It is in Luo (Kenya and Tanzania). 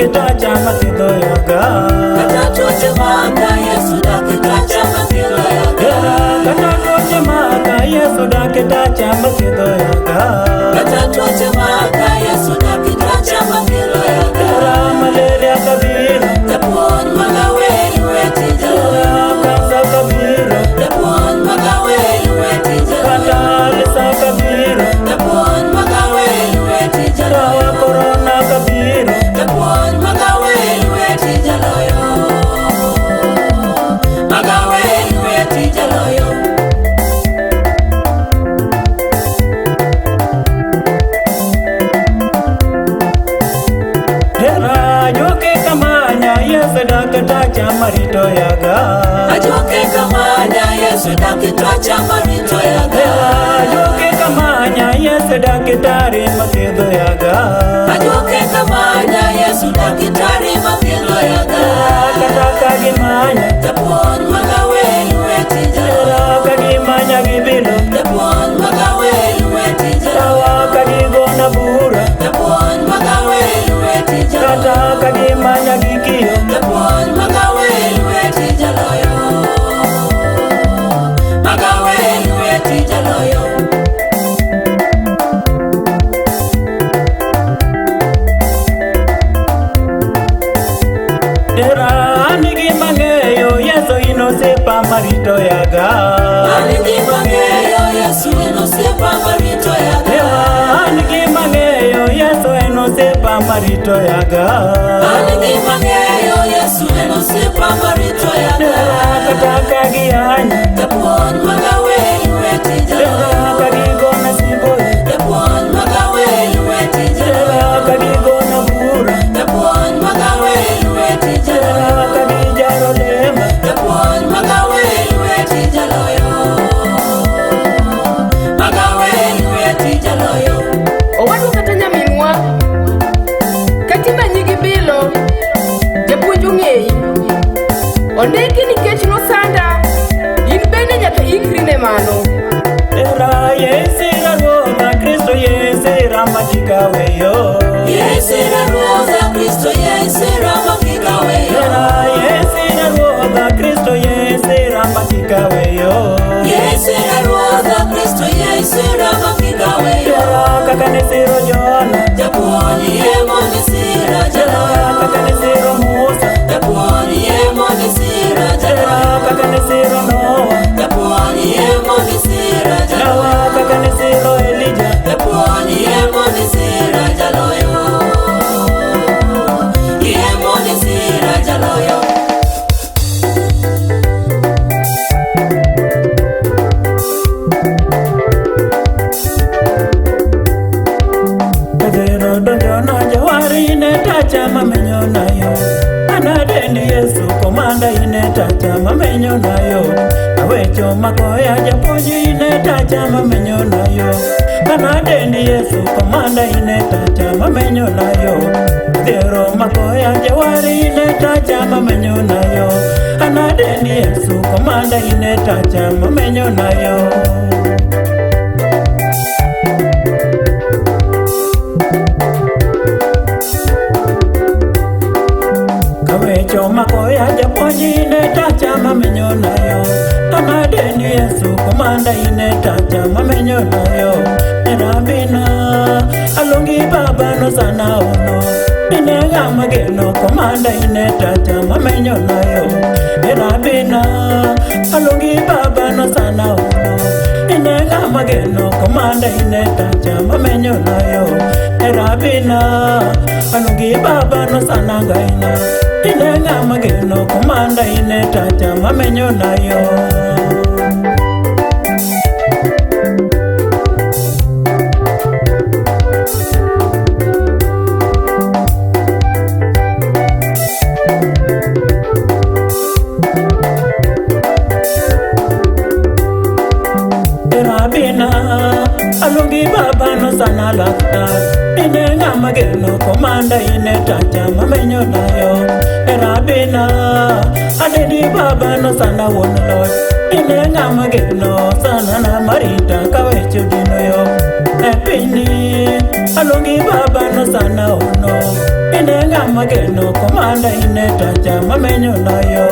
dakitacha mathiedho yaga. Kata tuoche maka Yesu dakitacha mathiedho yaga. Kata tuoche maka Yesu dakitacha mathiedho yaga. Kata tuoche maka Yesu dakitacha mathiedho yaga. Malaria kabiro Japuon magawe lweti jaloyo. kansa kabiro Japuon magawe lweti jaloyo. katalisa kabiro Japuon magawe lweti jaloyo. corona kabiro Japuon magawe lweti jaloyo. Magawe lweti jaloyo. Ajoke kamanya Yesu dakitacha marito yaga. Ajoke kamanya Yesu dakitacha marito yaga. Ajoke kamanya Yesu dakitari mathiedho yaga. Ajoke kamanya Yesu dakitari mathiedho yaga. Kata kagimanya Japuon magawe lweti jaloyo. kagimanya gibilo Japuon magawe lweti jaloyo. kagigona bura Japuon magawe lweti jaloyo. kata kagimanya gikiyo Japuon magawe lweti jaloyo. Magawe lweti jaloyo. Anigi mangeyo Yesu inosepa marito yaga. Anigi mangeyo Yesu inosepa marito yaga. Anigi mangeyo Yesu inosepa marito yaga. Anigi mangeyo Yesu inosepa marito yaga. Kata kagianya Japuon magawe lweti jaloyo. kagigona simboi Japuon magawe lweti jaloyo. kagigona bura Japuon magawe lweti jaloyo. kagijaro lema Japuon magawe lweti jaloyo. Magawe lweti jaloyo. Owadwa kata nyaminwa katimba nyigi bilo japuonj ong'eyi ondiki nikech nosanda in bende nyaka ikri ne mano. Yesira Rosa Kristo yesira matikaweyo. Yesira Rosa Kristo yesira makikaweyo. Yesira Rosa Kristo yesira matikaweyo. Yesira Rosa Kristo yesira makikaweyo. Kaka nesiro Jona Japuon yemo nisira jaloyo. kaka nesiro Musa Japuon yemo nisira jaloyo. kaka nesiro Noah Japuon yemo nisira jaloyo. kaka nesiro Elijah Japuon yemo nisira jaloyo. Yemo nisira jaloyo. Kadero donjona jawari inetacha mamenyo nayo. Anadendi Yesu komanda inetacha mamenyo nayo. Awecho makoya japuonji inetacha mamenyo nayo. Anadendi Yesu komanda inetacha mamenyo nayo. Kadero makoya jawari inetacha mamenyo nayo. Anadendi Yesu komanda inetacha mamenyo nayo. Kawecho makoya japuonji inetacha mamenyo nayo. Anadendi Yesu komanda inetacha mamenyo nayo. Erabina alungi baba no sana ono. Inega mageno komanda inetacha mamenyo nayo. Erabina alungi baba no sana ono. Inega mageno komanda inetacha mamenyo nayo. Erabina alungi baba no sana gaina. Inega mageno komanda inetacha mamenyo nayo. Erabina alungi baba no sana lakta. Inega mageno komanda inetacha mamenyo nayo. Erabina adendi baba no sana won Lord. Inega mageno sana na marita kawecho dino yo. Epini alungi baba no sana ono. ine ng'ama geno komanda ine tacha mamenyo nayo